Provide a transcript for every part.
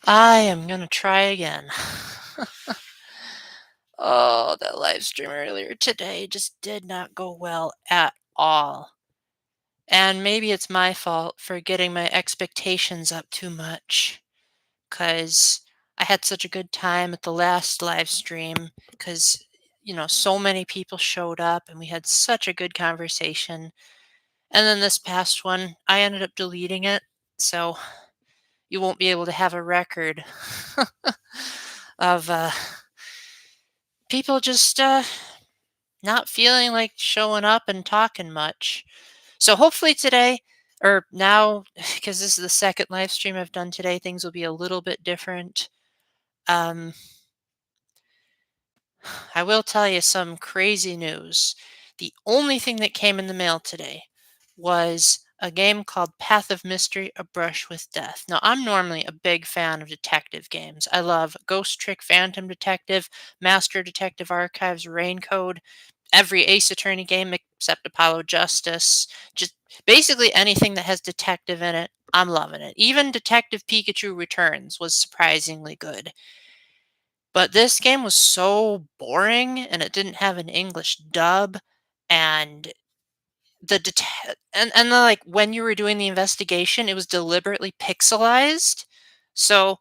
I am gonna try again. Oh, that live stream earlier today just did not go well at all. And maybe it's my fault for getting my expectations up too much, because I had such a good time at the last live stream, because, so many people showed up and we had such a good conversation. And then this past one, I ended up deleting it, so you won't be able to have a record of people just not feeling like showing up and talking much. So hopefully today, or now, because this is the second live stream I've done today, things will be a little bit different. Um, I will tell you some crazy news. The only thing that came in the mail today was a game called Path of Mystery: A Brush with Death. Now, I'm normally a big fan of detective games. I love Ghost Trick, Phantom Detective, Master Detective Archives, Rain Code, every Ace Attorney game except Apollo Justice. Just basically anything that has detective in it, I'm loving it. Even Detective Pikachu Returns was surprisingly good. But this game was so boring and it didn't have an English dub, and like when you were doing the investigation, it was deliberately pixelized. So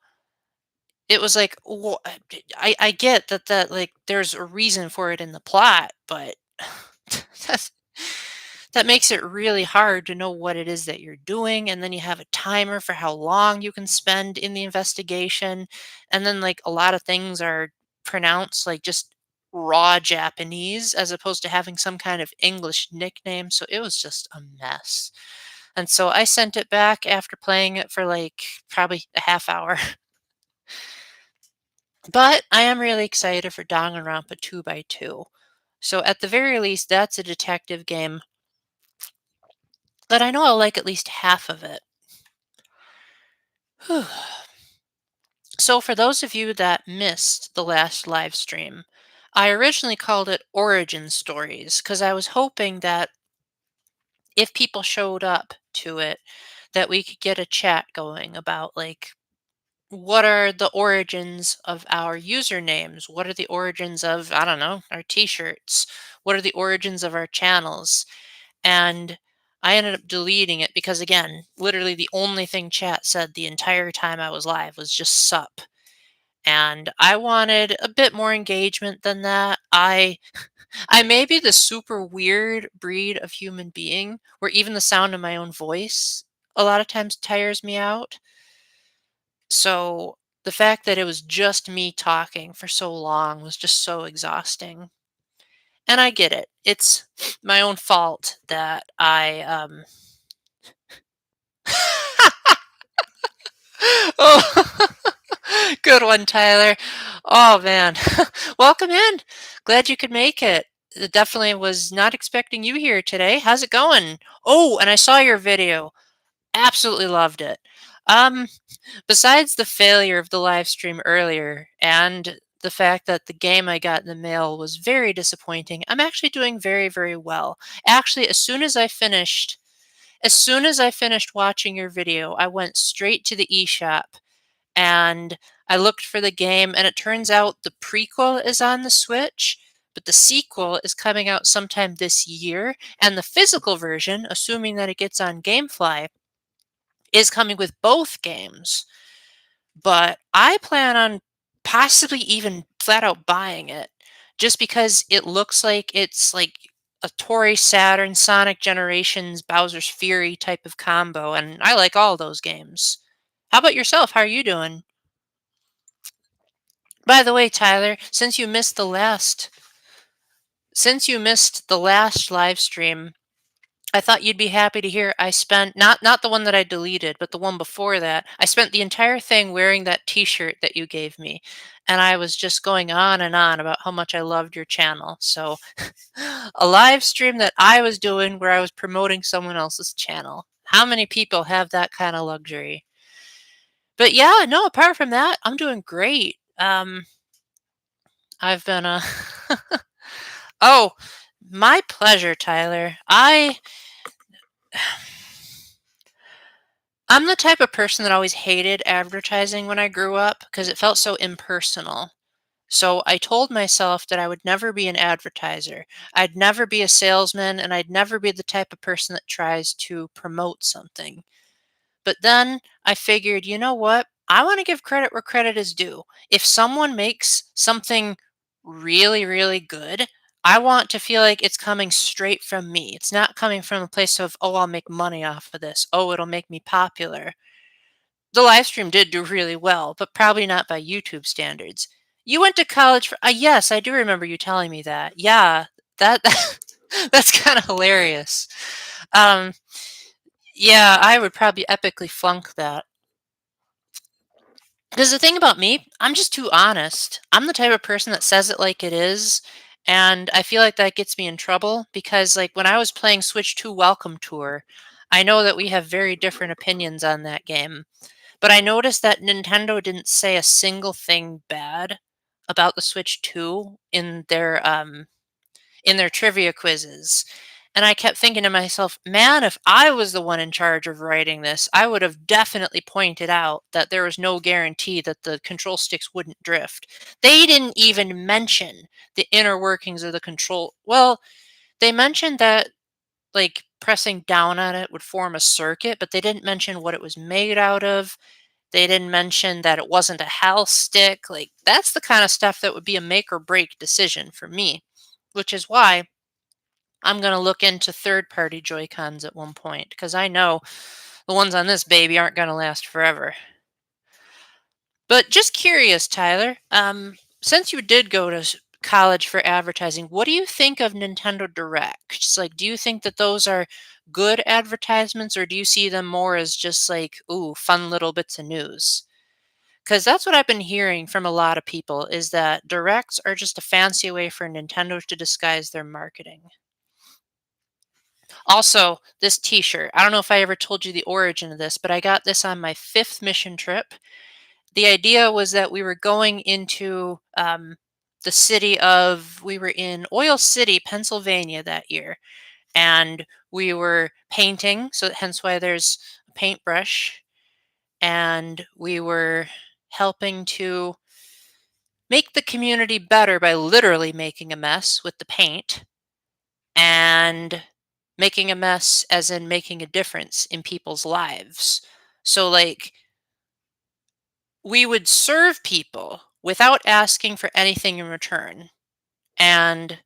it was like, I get that like there's a reason for it in the plot, but that's that makes it really hard to know what it is that you're doing, and then you have a timer for how long you can spend in the investigation, and then like a lot of things are pronounced like just raw Japanese as opposed to having some kind of English nickname, so it was just a mess. And so I sent it back after playing it for like probably a half hour. But I am really excited for Danganronpa 2 by 2. So at the very least, that's a detective game that I know I'll like at least half of it. Whew. So for those of you that missed the last live stream, I originally called it Origin Stories because I was hoping that if people showed up to it, that we could get a chat going about like what are the origins of our usernames? What are the origins of, I don't know, our t-shirts? What are the origins of our channels? And I ended up deleting it because, again, literally the only thing chat said the entire time I was live was just sup. And I wanted a bit more engagement than that. I may be the super weird breed of human being where even the sound of my own voice a lot of times tires me out. So the fact that it was just me talking for so long was just so exhausting. And I get it. It's my own fault that I Oh, good one, Tyler. Oh man. Welcome in. Glad you could make it. Definitely was not expecting you here today. How's it going? Oh, and I saw your video. Absolutely loved it. Um Besides the failure of the live stream earlier and the fact that the game I got in the mail was very disappointing, I'm actually doing very, very well. Actually, as soon as I finished watching your video, I went straight to the eShop and I looked for the game, and it turns out the prequel is on the Switch, but the sequel is coming out sometime this year, and the physical version, assuming that it gets on GameFly, is coming with both games. But I plan on possibly even flat out buying it just because it looks like it's like a Tory Saturn, Sonic Generations, Bowser's Fury type of combo, and I like all those games. How about yourself? How are you doing? By the way, Tyler, since you missed the last live stream, I thought you'd be happy to hear I spent not the one that I deleted, but the one before that. I spent the entire thing wearing that t-shirt that you gave me, and I was just going on and on about how much I loved your channel. So, a live stream that I was doing where I was promoting someone else's channel. How many people have that kind of luxury? But yeah, no, apart from that, I'm doing great. I've been Oh, my pleasure, Tyler. I'm I'm the type of person that always hated advertising when I grew up because it felt so impersonal. So I told myself that I would never be an advertiser. I'd never be a salesman, and I'd never be the type of person that tries to promote something. But then I figured, you know what? I want to give credit where credit is due. If someone makes something really, really good, I want to feel like it's coming straight from me. It's not coming from a place of, oh, I'll make money off of this. Oh, it'll make me popular. The live stream did do really well, but probably not by YouTube standards. You went to college for yes, I do remember you telling me that. Yeah, that that's kind of hilarious. Um, yeah, I would probably epically flunk that. Because the thing about me, I'm just too honest. I'm the type of person that says it like it is, and I feel like that gets me in trouble because, like, when I was playing Switch 2 Welcome Tour, I know that we have very different opinions on that game. But I noticed that Nintendo didn't say a single thing bad about the Switch 2 in their trivia quizzes. And I kept thinking to myself, man, if I was the one in charge of writing this, I would have definitely pointed out that there was no guarantee that the control sticks wouldn't drift. They didn't even mention the inner workings of the control. Well, they mentioned that like pressing down on it would form a circuit, but they didn't mention what it was made out of. They didn't mention that it wasn't a health stick. Like, that's the kind of stuff that would be a make or break decision for me, which is why I'm going to look into third party Joy-Cons at one point because I know the ones on this baby aren't going to last forever. But just curious, Tyler, since you did go to college for advertising, what do you think of Nintendo Directs? Like, do you think that those are good advertisements, or do you see them more as just like, ooh, fun little bits of news? Because that's what I've been hearing from a lot of people is that directs are just a fancy way for Nintendo to disguise their marketing. Also, this t-shirt. I don't know if I ever told you the origin of this, but I got this on my 5th mission trip. The idea was that we were going into we were in Oil City, Pennsylvania that year, and we were painting, so hence why there's a paintbrush, and we were helping to make the community better by literally making a mess with the paint and making a mess as in making a difference in people's lives. So, like, we would serve people without asking for anything in return. And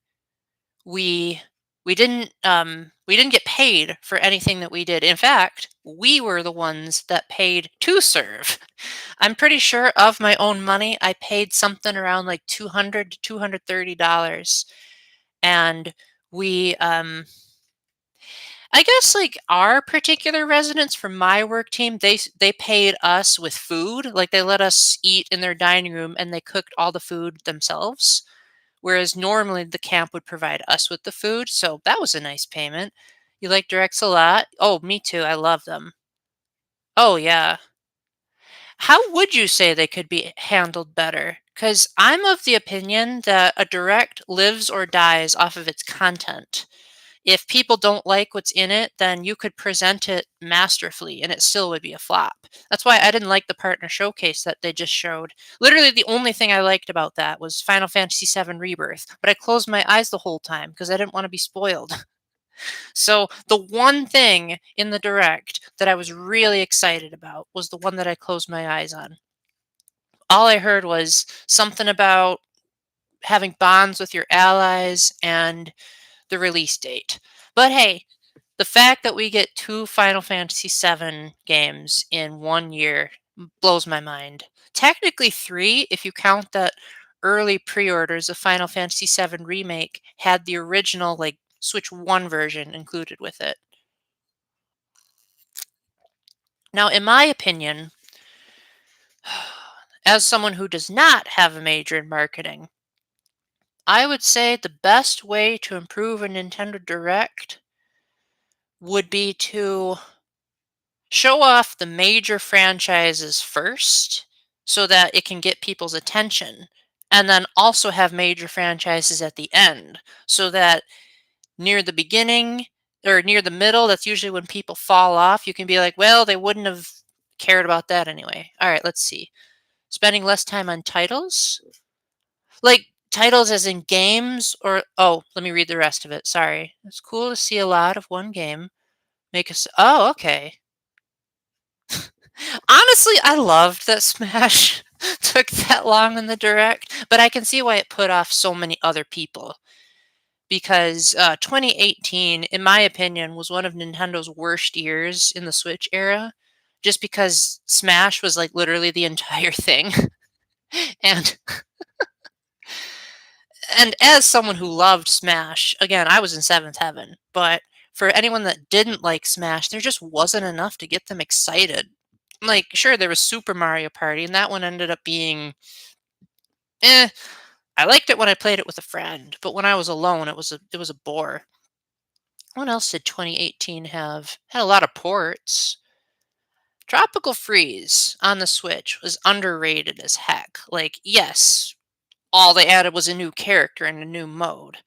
we we didn't get paid for anything that we did. In fact, we were the ones that paid to serve. I'm pretty sure of my own money, I paid something around like $200 to $230, and we I guess like our particular residents from my work team, they paid us with food. Like they let us eat in their dining room and they cooked all the food themselves. Whereas normally the camp would provide us with the food. So that was a nice payment. You like directs a lot? Oh, me too. I love them. Oh yeah. How would you say they could be handled better? Because I'm of the opinion that a direct lives or dies off of its content. If people don't like what's in it, then you could present it masterfully and it still would be a flop. That's why I didn't like the partner showcase that they just showed. Literally, the only thing I liked about that was Final Fantasy VII Rebirth, but I closed my eyes the whole time because I didn't want to be spoiled. So, the one thing in the direct that I was really excited about was the one that I closed my eyes on. All I heard was something about having bonds with your allies and the release date. But hey, the fact that we get 2 Final Fantasy VII games in 1 year blows my mind. Technically 3 if you count that early pre-orders of Final Fantasy VII Remake had the original, like, Switch 1 version included with it. Now, in my opinion, as someone who does not have a major in marketing, I would say the best way to improve a Nintendo Direct would be to show off the major franchises first so that it can get people's attention, and then also have major franchises at the end so that near the beginning or near the middle, that's usually when people fall off, you can be like, well, they wouldn't have cared about that anyway. All right, let's see. Spending less time on titles? Like titles as in games or oh, let me read the rest of it. Sorry. It's cool to see a lot of one game. Make us Oh, okay. Honestly, I loved that Smash took that long in the direct, but I can see why it put off so many other people because 2018, in my opinion, was one of Nintendo's worst years in the Switch era, just because Smash was like literally the entire thing. and and as someone who loved Smash, again, I was in seventh heaven, but for anyone that didn't like Smash, there just wasn't enough to get them excited. Like, sure, there was Super Mario Party, and that one ended up being eh. I liked it when I played it with a friend, but when I was alone, it was a bore. What else did 2018 have? Had a lot of ports. Tropical Freeze on the Switch was underrated as heck. Like, yes, all they added was a new character and a new mode.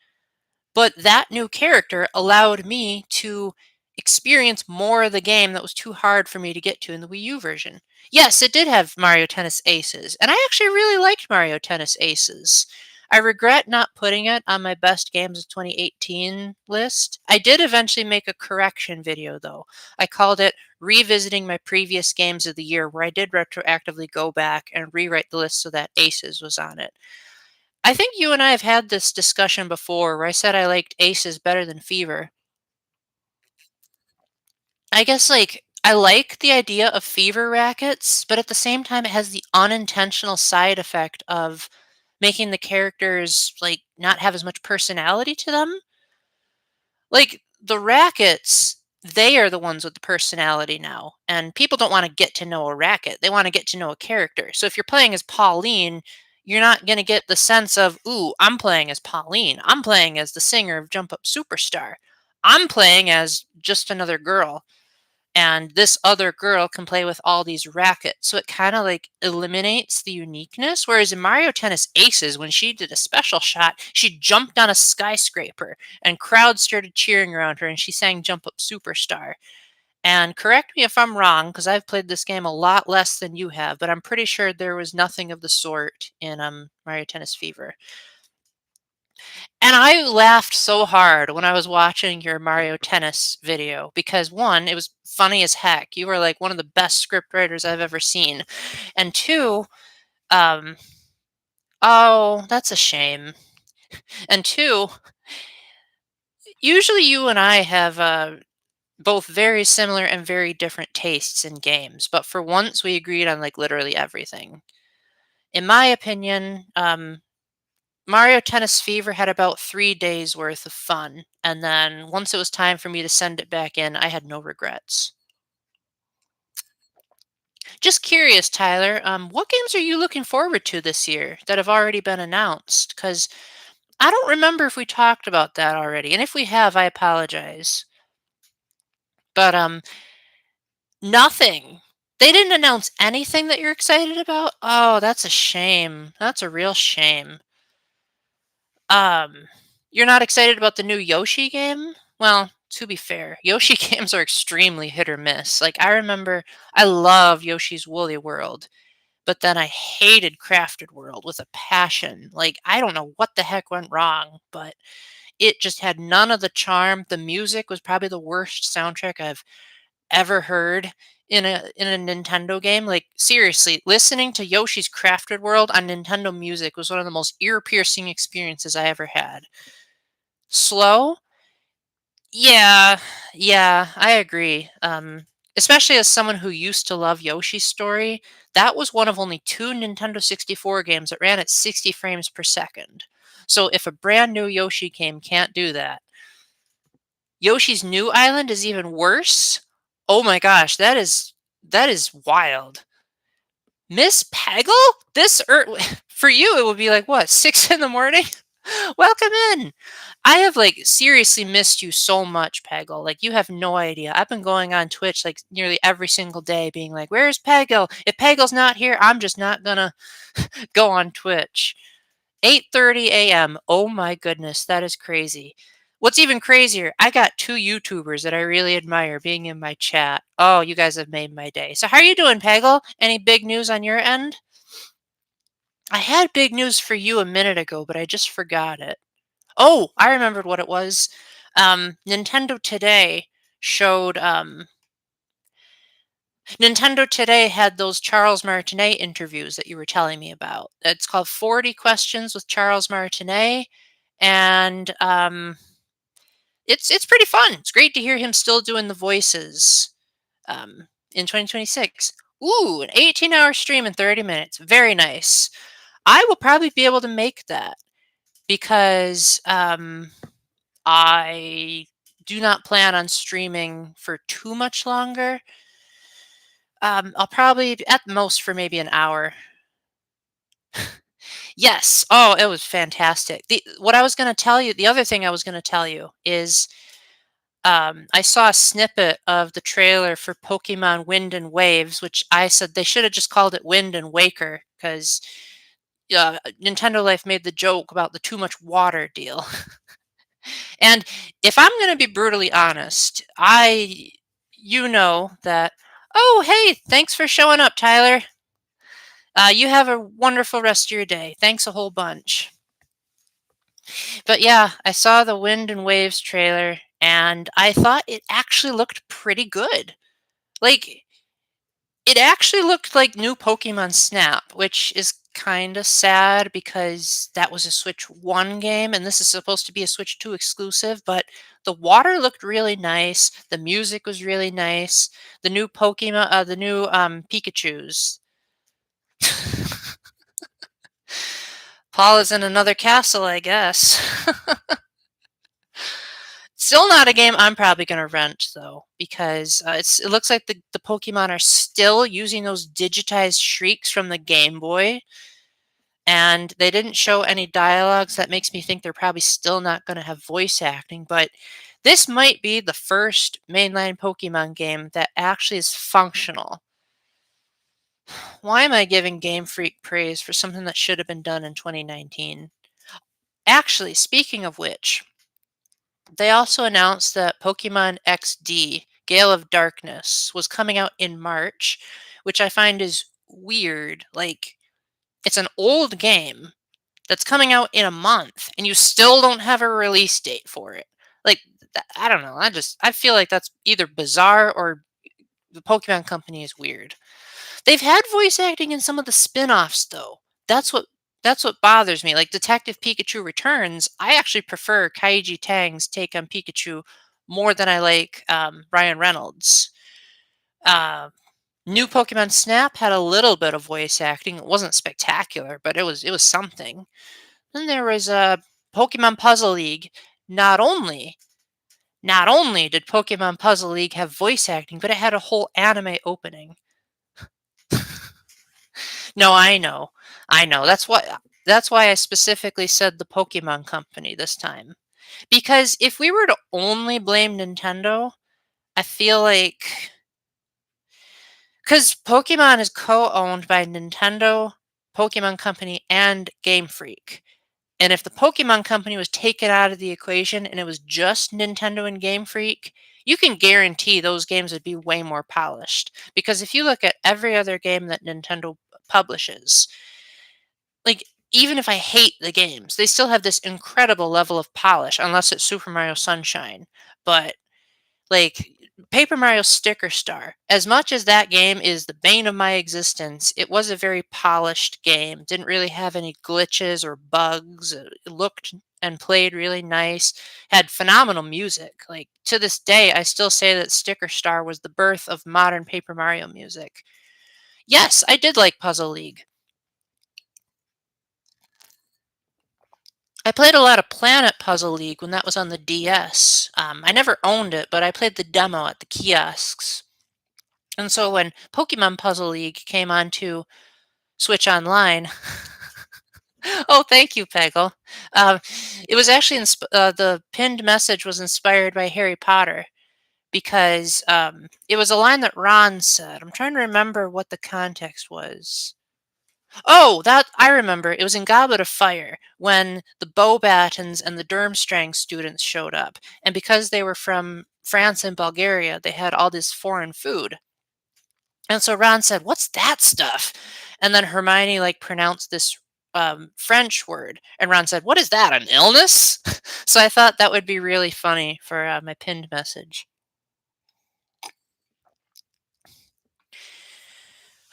But that new character allowed me to experience more of the game that was too hard for me to get to in the Wii U version. Yes, it did have Mario Tennis Aces, and I actually really liked Mario Tennis Aces. I regret not putting it on my best games of 2018 list. I did eventually make a correction video though. I called it Revisiting My Previous Games of the Year, where I did retroactively go back and rewrite the list so that Aces was on it. I think you and I have had this discussion before where I said I liked Aces better than Fever. I guess, like, I like the idea of fever rackets, but at the same time, it has the unintentional side effect of making the characters, like, not have as much personality to them. Like, the rackets, they are the ones with the personality now, and people don't wanna get to know a racket, they wanna get to know a character. So if you're playing as Pauline, you're not gonna get the sense of, "Ooh, I'm playing as Pauline. I'm playing as the singer of Jump Up Superstar. I'm playing as just another girl." And this other girl can play with all these rackets. So it kind of like eliminates the uniqueness. Whereas in Mario Tennis Aces, when she did a special shot, she jumped on a skyscraper and crowds started cheering around her and she sang Jump Up Superstar. And correct me if I'm wrong, because I've played this game a lot less than you have, but I'm pretty sure there was nothing of the sort in Mario Tennis Fever. And I laughed so hard when I was watching your Mario Tennis video because one, it was funny as heck. You were like one of the best script writers I've ever seen. And two, um, oh, that's a shame. And two, usually you and I have both very similar and very different tastes in games, but for once we agreed on like literally everything. In my opinion, Mario Tennis Fever had about 3 days worth of fun, and then once it was time for me to send it back in, I had no regrets. Just curious, Tyler, what games are you looking forward to this year that have already been announced? Because I don't remember if we talked about that already, and if we have, I apologize. But nothing. They didn't announce anything that you're excited about. Oh, that's a shame. That's a real shame. Um, you're not excited about the new Yoshi game? Well, to be fair, Yoshi games are extremely hit or miss. Like I remember I love Yoshi's Woolly World, but then I hated Crafted World with a passion. Like I don't know what the heck went wrong, but it just had none of the charm. The music was probably the worst soundtrack I've ever heard in a Nintendo game. Like seriously, listening to Yoshi's Crafted World on Nintendo Music was one of the most ear-piercing experiences I ever had. Slow? Yeah, yeah, I agree. Especially as someone who used to love Yoshi's Story, that was one of only two Nintendo 64 games that ran at 60 frames per second. So if a brand new Yoshi game can't do that, Yoshi's New Island is even worse. Oh my gosh, that is wild. Miss Peggle? For you it would be like what, 6 in the morning? Welcome in. I have like seriously missed you so much, Peggle. Like you have no idea. I've been going on Twitch like nearly every single day being like, "Where's Peggle? If Peggle's not here, I'm just not gonna go on Twitch." 8:30 a.m. Oh my goodness, that is crazy. What's even crazier, I got 2 YouTubers that I really admire being in my chat. Oh, you guys have made my day. So how are you doing, Peggle? Any big news on your end? I had big news for you a minute ago, but I just forgot it. Oh, I remembered what it was. Nintendo Today showed Nintendo Today had those Charles Martinet interviews that you were telling me about. It's called 40 Questions with Charles Martinet, and it's pretty fun. It's great to hear him still doing the voices in 2026. Ooh, an 18-hour stream in 30 minutes. Very nice. I will probably be able to make that because I do not plan on streaming for too much longer. I'll probably at most for maybe an hour. Yes. Oh, it was fantastic. What I was going to tell you, the other thing I was going to tell you is I saw a snippet of the trailer for Pokemon Wind and Waves, which I said they should have just called it Wind and Waker because Nintendo Life made the joke about the too much water deal. And if I'm going to be brutally honest, you know that. Oh, hey, thanks for showing up, Tyler. You have a wonderful rest of your day. Thanks a whole bunch. But yeah, I saw the Wind and Waves trailer and I thought it actually looked pretty good. Like, it actually looked like new Pokemon Snap, which is kind of sad because that was a Switch 1 game and this is supposed to be a Switch 2 exclusive, but the water looked really nice, the music was really nice, the new Pokemon the new Pikachus. Paul is in another castle, I guess. Still not a game I'm probably going to rent though, because it looks like the Pokemon are still using those digitized shrieks from the Game Boy, and they didn't show any dialogues. That makes me think they're probably still not going to have voice acting. But this might be the first mainline Pokemon game that actually is functional. Why am I giving Game Freak praise for something that should have been done in 2019? Actually, speaking of which, they also announced that Pokemon XD, Gale of Darkness, was coming out in March, which I find is weird. Like, it's an old game that's coming out in a month, and you still don't have a release date for it. Like, I don't know. I feel like that's either bizarre or the Pokemon Company is weird. They've had voice acting in some of the spin-offs though. That's what that's what bothers me. Like Detective Pikachu Returns, I actually prefer Kaiji Tang's take on Pikachu more than I like Ryan Reynolds. Uh, New Pokemon Snap had a little bit of voice acting. It wasn't spectacular, but it was something. Then there was Pokemon Puzzle League. Not only not only did Pokemon Puzzle League have voice acting, but it had a whole anime opening. No, I know. I know. That's why I specifically said the Pokemon Company this time. Because if we were to only blame Nintendo, I feel like cuz Pokemon is co-owned by Nintendo, Pokemon Company and Game Freak. And if the Pokemon Company was taken out of the equation and it was just Nintendo and Game Freak, you can guarantee those games would be way more polished. Because if you look at every other game that Nintendo publishes, like even if I hate the games, they still have this incredible level of polish, unless it's Super Mario Sunshine. But like Paper Mario Sticker Star, as much as that game is the bane of my existence, it was a very polished game. Didn't really have any glitches or bugs. It looked and played really nice. Had phenomenal music. Like to this day, I still say that Sticker Star was the birth of modern Paper Mario music. Yes, I did like Puzzle League. I played a lot of Planet Puzzle League when that was on the DS. I never owned it, but I played the demo at the kiosks. And so when Pokemon Puzzle League came on to Switch Online, oh, thank you, Peggle. It was actually the pinned message was inspired by Harry Potter because it was a line that Ron said. I'm trying to remember what the context was. Oh, that I remember. It was in Goblet of Fire when the Beauxbatons and the Durmstrang students showed up. And because they were from France and Bulgaria, they had all this foreign food. And so Ron said, "What's that stuff?" And then Hermione like pronounced this French word, and Ron said, "What is that? An illness?" So I thought that would be really funny for my pinned message.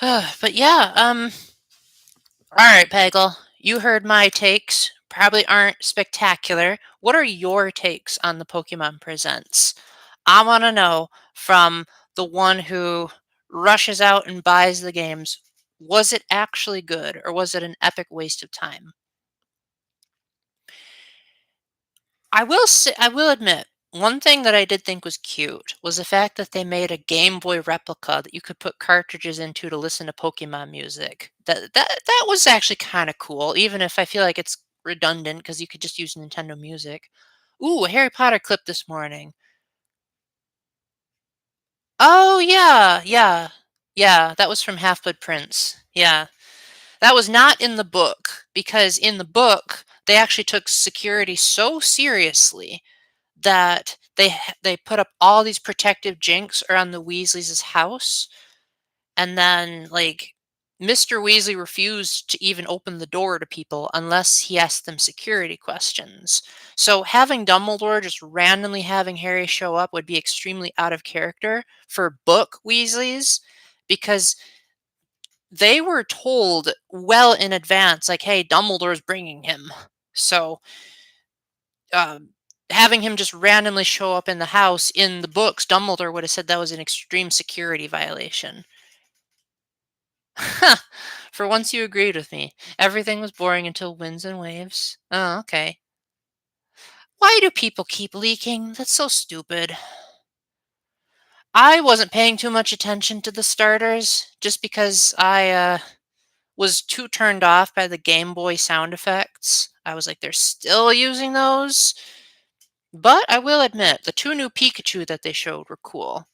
But yeah, all right, Peggle, you heard my takes. Probably aren't spectacular. What are your takes on the Pokemon Presents? I want to know from the one who rushes out and buys the games. Was it actually good, or was it an epic waste of time? I will admit, one thing that I did think was cute was the fact that they made a Game Boy replica that you could put cartridges into to listen to Pokemon music. That was actually kind of cool, even if I feel like it's redundant because you could just use Nintendo Music. Ooh, a Harry Potter clip this morning. Oh yeah, yeah. Yeah, that was from Half-Blood Prince. Yeah. That was not in the book because in the book they actually took security so seriously that they put up all these protective jinks around the Weasleys' house, and then like Mr. Weasley refused to even open the door to people unless he asked them security questions. So having Dumbledore just randomly having Harry show up would be extremely out of character for book Weasleys because they were told well in advance like, "Hey, Dumbledore's bringing him." So um, having him just randomly show up in the house in the books, Dumbledore would have said that was an extreme security violation. For once you agreed with me. Everything was boring until winds and waves. Oh, okay. Why do people keep leaking? That's so stupid. I wasn't paying too much attention to the starters just because I was too turned off by the Game Boy sound effects. I was like, they're still using those? But I will admit, the two new Pikachu that they showed were cool.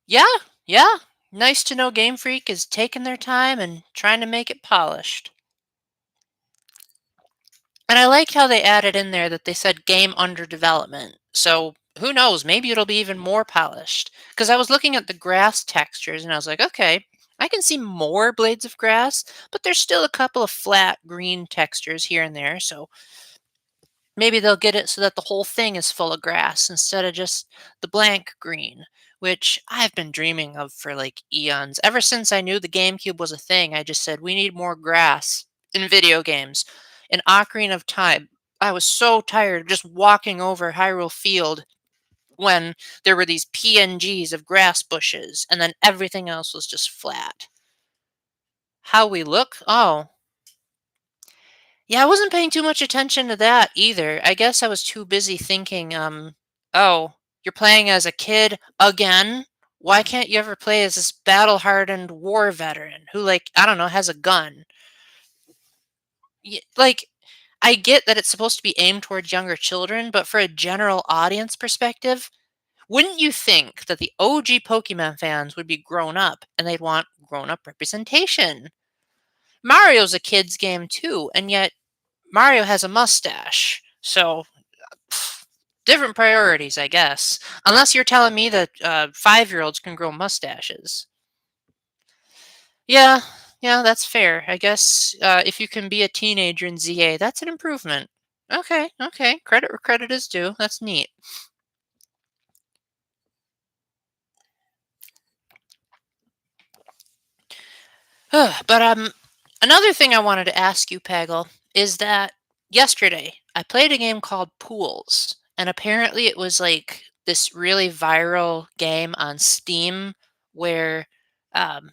Yeah, yeah. Nice to know Game Freak is taking their time and trying to make it polished. And I like how they added in there that they said game under development. So who knows? Maybe it'll be even more polished. Because I was looking at the grass textures and I was like, okay, I can see more blades of grass, but there's still a couple of flat green textures here and there. So maybe they'll get it so that the whole thing is full of grass instead of just the blank green, which I've been dreaming of for like eons. Ever since I knew the GameCube was a thing, I just said, we need more grass in video games. In Ocarina of Time, I was so tired of just walking over Hyrule Field when there were these PNGs of grass bushes and then everything else was just flat. How we look? Oh, yeah, I wasn't paying too much attention to that either. I guess I was too busy thinking, oh, you're playing as a kid again? Why can't you ever play as this battle-hardened war veteran who, like, I don't know, has a gun? Like, I get that it's supposed to be aimed towards younger children, but for a general audience perspective, wouldn't you think that the OG Pokemon fans would be grown up and they'd want grown up representation? Mario's a kid's game too, and yet Mario has a mustache. So, different priorities, I guess. Unless you're telling me that 5-year-olds can grow mustaches. Yeah, yeah, that's fair. I guess if you can be a teenager in ZA, that's an improvement. Okay, okay. Credit where credit is due. That's neat. But another thing I wanted to ask you, Pagel, is that yesterday I played a game called Pools, and apparently it was like this really viral game on Steam where um,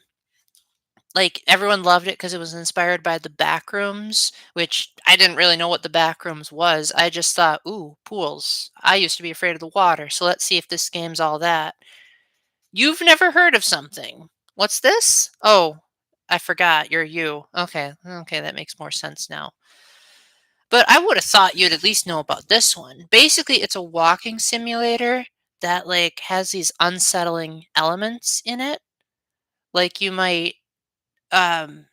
like everyone loved it because it was inspired by the Backrooms, which I didn't really know what the Backrooms was. I just thought, ooh, pools. I used to be afraid of the water, so let's see if this game's all that. You've never heard of something. What's this? Oh, I forgot. You're you. Okay. Okay, that makes more sense now. But I would have thought you'd at least know about this one. Basically, it's a walking simulator that like has these unsettling elements in it. Like you might um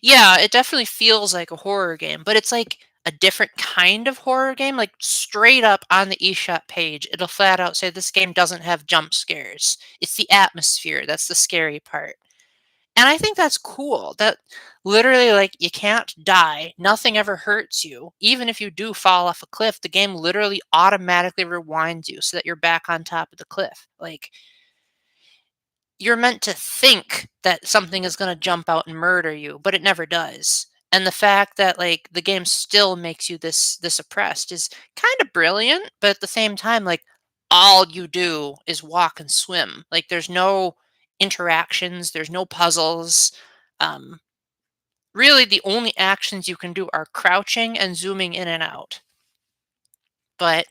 yeah, it definitely feels like a horror game, but it's like a different kind of horror game. Like straight up on the eShop page, it'll flat out say this game doesn't have jump scares. It's the atmosphere that's the scary part. And I think that's cool. That literally, like, you can't die. Nothing ever hurts you. Even if you do fall off a cliff, the game literally automatically rewinds you so that you're back on top of the cliff. Like, you're meant to think that something is going to jump out and murder you, but it never does. And the fact that like the game still makes you this oppressed is kind of brilliant, but at the same time, like all you do is walk and swim. Like there's no interactions, there's no puzzles. Um, Really, the only actions you can do are crouching and zooming in and out. But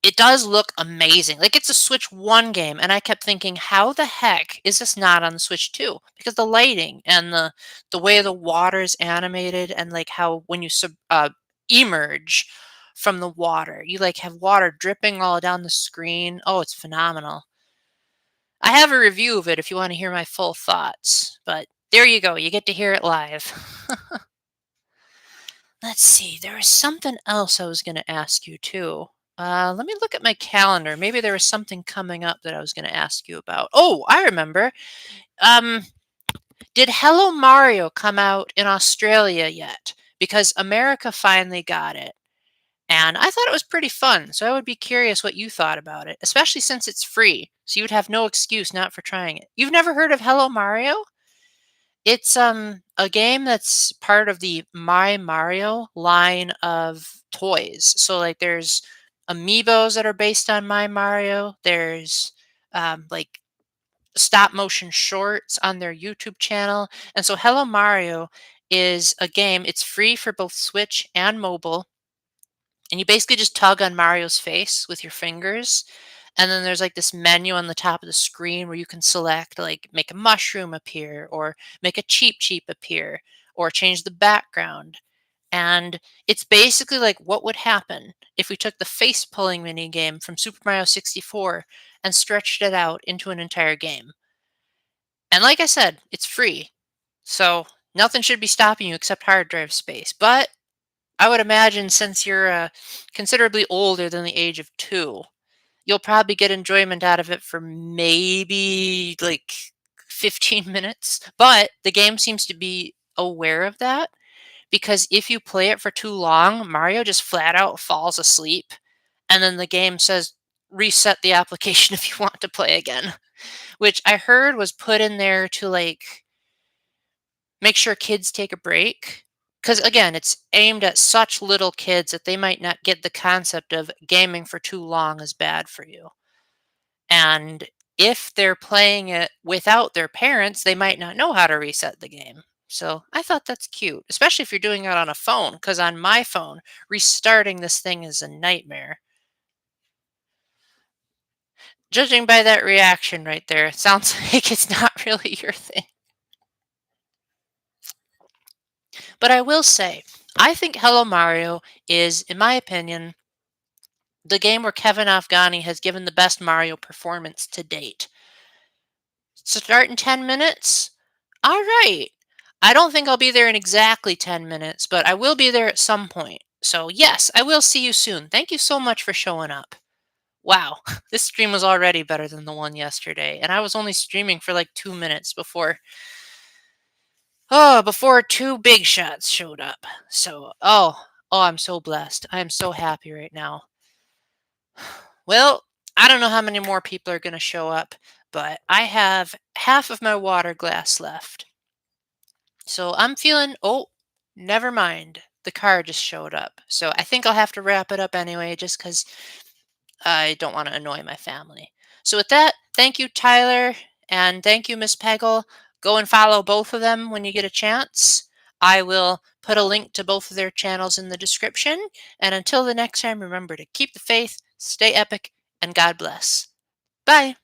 it does look amazing. Like, it's a Switch 1 game, and I kept thinking, "How the heck is this not on the Switch 2?" Because the lighting and the way the water is animated and, like, how when you emerge from the water, you, like, have water dripping all down the screen. Oh, it's phenomenal. I have a review of it if you wanna hear my full thoughts, but there you go, you get to hear it live. Let's see, there was something else I was gonna ask you too. Let me look at my calendar. Maybe there was something coming up that I was gonna ask you about. Oh, I remember. Um, did Hello Mario come out in Australia yet? Because America finally got it. And I thought it was pretty fun, so I would be curious what you thought about it, especially since it's free. So you would have no excuse not for trying it. You've never heard of Hello Mario? It's a game that's part of the My Mario line of toys. So like there's amiibos that are based on My Mario. There's like stop motion shorts on their YouTube channel. And so Hello Mario is a game. It's free for both Switch and mobile. And you basically just tug on Mario's face with your fingers. And then there's like this menu on the top of the screen where you can select like make a mushroom appear or make a cheap appear or change the background. And it's basically like what would happen if we took the face pulling mini game from Super Mario 64 and stretched it out into an entire game. And like I said, it's free. So nothing should be stopping you except hard drive space. But I would imagine since you're considerably older than the age of 2, you'll probably get enjoyment out of it for maybe like 15 minutes. But the game seems to be aware of that because if you play it for too long, Mario just flat out falls asleep. And then the game says, reset the application if you want to play again, which I heard was put in there to like make sure kids take a break. Because again, it's aimed at such little kids that they might not get the concept of gaming for too long is bad for you. And if they're playing it without their parents, they might not know how to reset the game. So I thought that's cute, especially if you're doing it on a phone, because on my phone, restarting this thing is a nightmare. Judging by that reaction right there, it sounds like it's not really your thing. But I will say, I think Hello Mario is, in my opinion, the game where Kevin Afghani has given the best Mario performance to date. Start in 10 minutes? All right. I don't think I'll be there in exactly 10 minutes, but I will be there at some point. So, yes, I will see you soon. Thank you so much for showing up. Wow, this stream was already better than the one yesterday, and I was only streaming for like 2 minutes before two big shots showed up. So, I'm so blessed. I am so happy right now. Well, I don't know how many more people are going to show up, but I have half of my water glass left. So I'm feeling, oh, never mind. The car just showed up. So I think I'll have to wrap it up anyway, just because I don't want to annoy my family. So with that, thank you, Tyler, and thank you, Miss Peggle. Go and follow both of them when you get a chance. I will put a link to both of their channels in the description. And until the next time, remember to keep the faith, stay epic, and God bless. Bye.